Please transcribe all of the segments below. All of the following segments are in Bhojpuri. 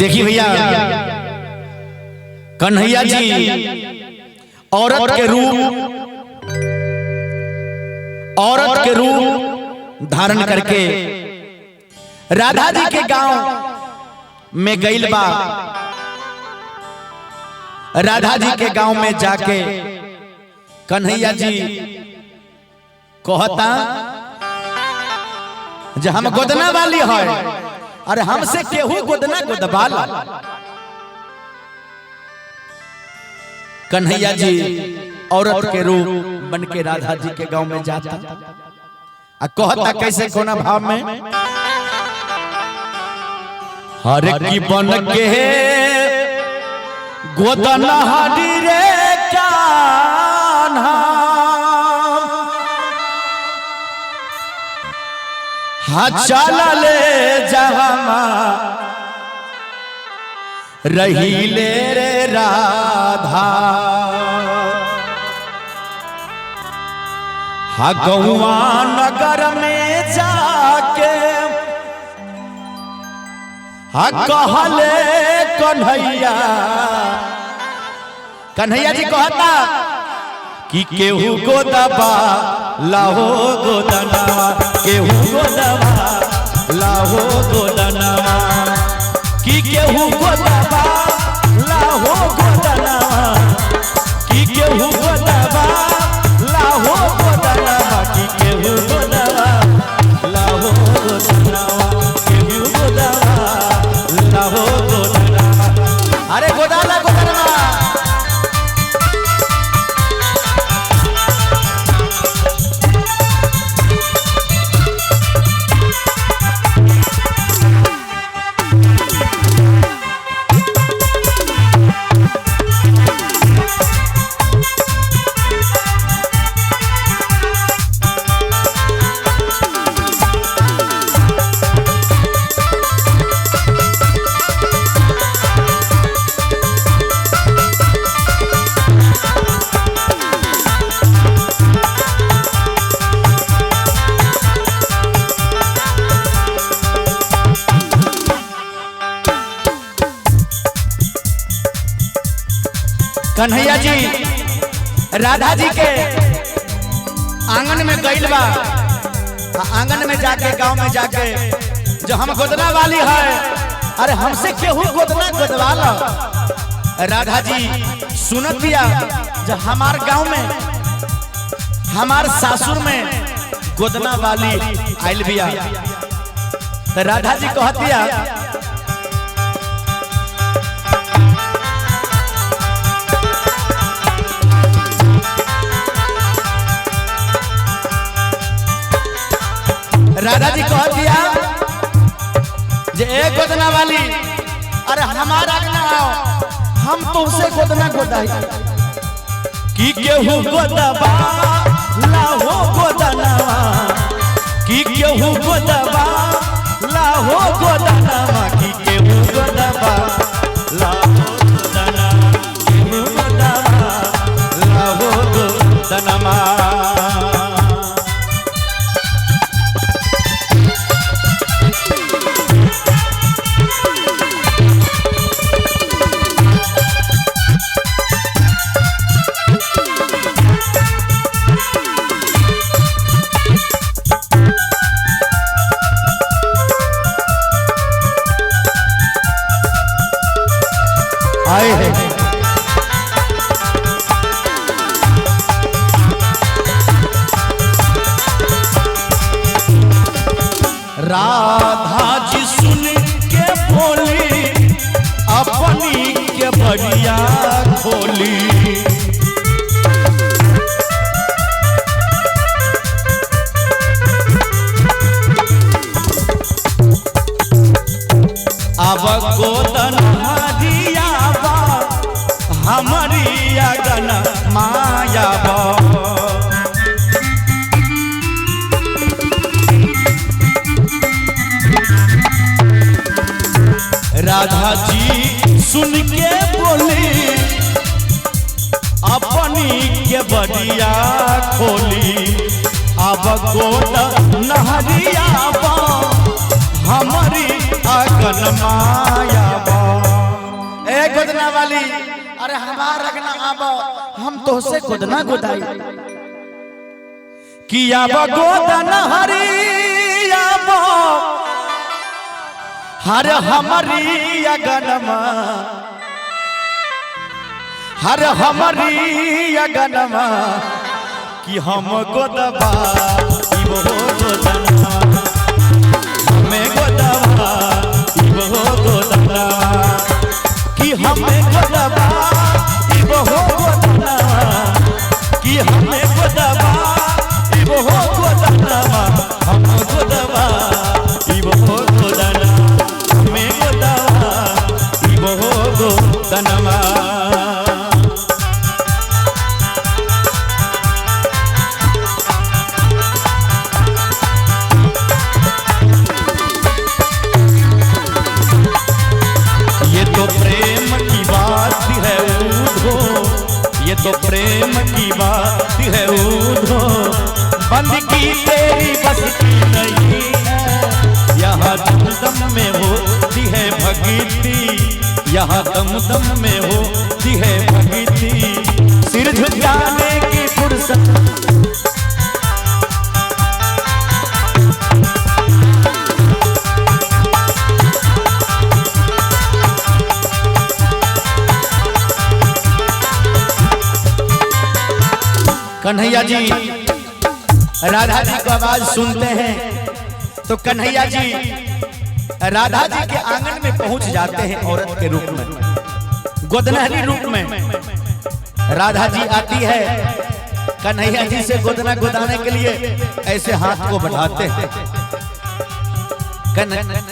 देखिए भैया, कन्हैया जी औरत के रूप धारण करके राधा जी के गांव में गइल बा। राधा जी के गांव में जाके कन्हैया जी कहता जो हम गोदना वाली है, अरे हमसे केहू गोदना गोदवाला। कन्हैया जी औरत के रूप बन के राधा जी के गांव में जाता आ कहता कैसे कोना भाव में, हर की बन के गोदना हरी रे कान्हा, हाँ चल ले जहां रही ले रे राधा, हाँ गौआ नगर में जाके हाँ कहले कन्हैया। कन्हैया जी कहता कि केहू गोदबा लाहो गोदनवा, केहू गोदबा लाहो गोदनवा, कि केहू गोदबा लाहो गोदनवा, कि केहू गोदबा लाहो गोदनवा, कि केहू गोदबा लाहो गोदनवा, केहू गोदबा लाहो गोदनवा। अरे गोदाला गोदनवा। कन्हैया जी राधा जी के आंगन में गइल बा। आंगन में जाके गांव में जाके जो हम गोदना वाली है, अरे हमसे केहू गोदना गोदवाला। राधा जी सुनत दिया जो हमार गांव में हमार सासुर में गोदना वाली आइल बिया। तो राधा जी कहतिया राधा जी कह दिया जे एक गोदना वाली, अरे हमारा आगना आओ, हम तुमसे गोदना गोदाई, कि केहू गोदबा लाहो गोदनवा, कि केहू गोदबा लाहो गोदनवा, कि केहू गोदबा लाहो गोदनवा, केहू गोदबा लाहो गोदनवा। राधा जी सुन के बोली अपनी के बढ़िया खोली, अब गोदन हरिया बा हमारी अगन माया बा। राधा जी सुन के बोली अपनी के बढ़िया खोली, अब गोद नहरिया बा हमारी अगन माया बा। वाली, अरे हमार रगना आबो हम तो से गोदना गोदाई किया गोदना हरी आबो हर हमारी अगनमा हर हमारी अगनमा कि हम गोदबा इबो गोदना हमें गोदबा इबो गोदना कि हमें गोदबा इबो गोदना कि हमें गोदबा इबो गोदना हम गोदबा इबो गोदना हमें गोदबा इबो गोदना। ये तो प्रेम की बात है ऊधो बंद की तेरी बस की नहीं है यहाँ दम दम में होती है भगती यहाँ दम दम में होती है भगती सिर झुकाने की फुर्सत कन्हैया जी राधा जी को आवाज सुनते हैं तो कन्हैया जी राधा जी के आंगन में पहुंच जाते हैं औरत के रूप में गोदनहरी रूप में राधा जी आती है कन्हैया जी से गोदना गोदाने के लिए ऐसे हाथ को बढ़ाते हैं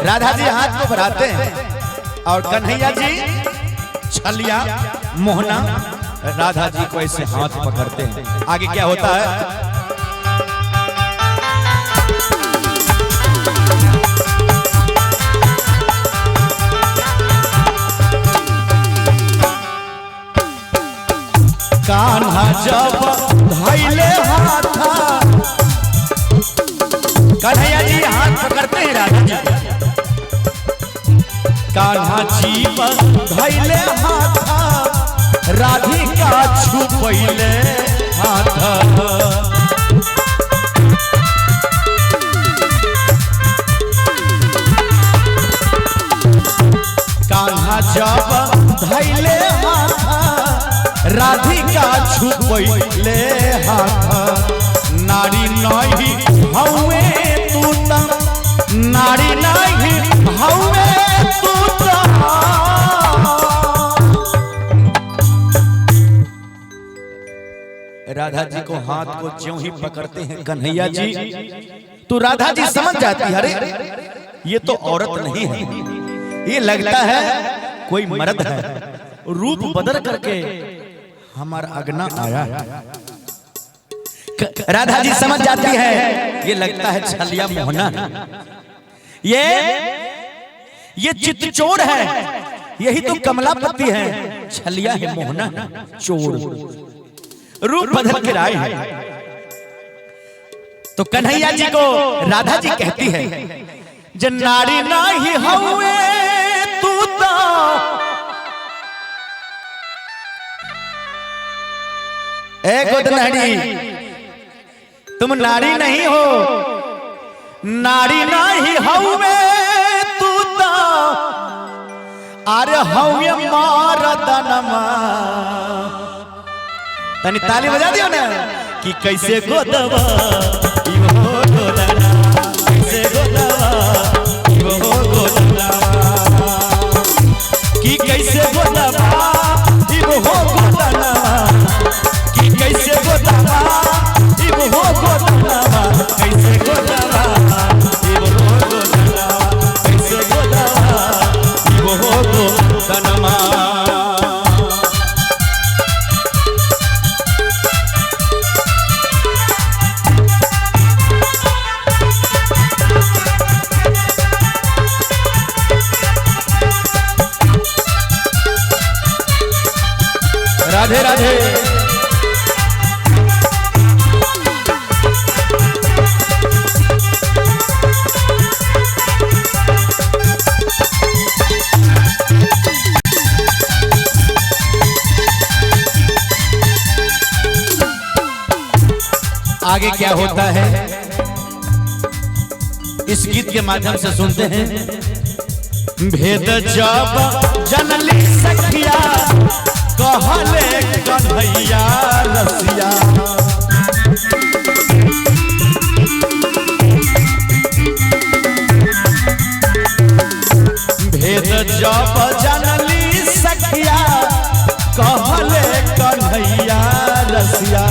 राधा जी हाथ को बढ़ाते हैं और कन्हैया जी छलिया मोहना राधा जी को ऐसे हाथ पकड़ते हैं। आगे क्या होता है? कान्हा जब धैले हाथा कन्हैया जी हाथ पकड़ते हैं राधा जी कान्हा जी पर धैले हाथा राधिका छुपैले हाथ कान्हा जब धैले हाथ राधिका छुपैले हाथ नारी नहीं हवे तू त नारी नहीं हवे तू त राधा जी को हाथ को ज्यों ही पकड़ते हैं कन्हैया जी तो राधा जी समझ जाती है अरे ये तो औरत नहीं है ये लगता है कोई मर्द है रूप बदल करके हमारा अगना आया है। राधा जी समझ जाती है ये लगता है छलिया मोहना ये चित्तचोर है यही तो कमलापति है छलिया है मोहना चोर रूप बदल के आए हैं। तो कन्हैया जी को राधा जी कहती है जन नारी नाही हवे तू तो ए गोदनहरी तुम नारी नहीं हो नारी नहीं हवे तू तो अरे हवे मर्दनमा तनी ताली बजा दियो ना कि कैसे गोदवा इवो गोदना कैसे गोदवा इवो गोदना कि कैसे गोदवा इवो गोदना कि कैसे गोदवा इवो गोदना कैसे गोदवा इवो गोदना कैसे गोदवा इवो गोदना। राधे राधे आगे क्या होता है इस गीत के माध्यम से सुनते हैं। भेद जब जनली सखिया कहले कन्हैया रसिया, भेद जब जनली सखिया कहले कन्हैया रसिया,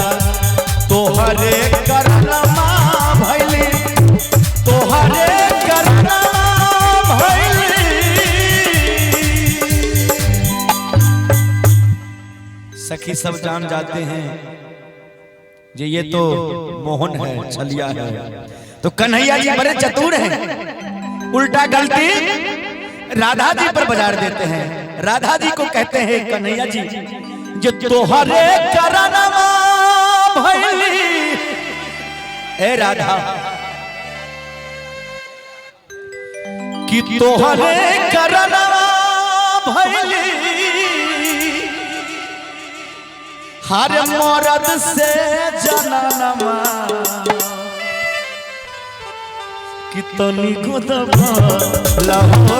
तोहरे करनमा भैली तोहरे करनमा भैली। सखी सब जान जाते हैं जे ये तो मोहन है, छलिया है। तो कन्हैया जी बड़े चतुर हैं, उल्टा गलती राधा जी पर बाजार देते हैं। राधा जी को कहते हैं कन्हैया जी जो तोहरे करनमा भैली, ए राधा कि तोहरे करनमा भैली, हर मरद से जननमा कि तनी को दबा लहो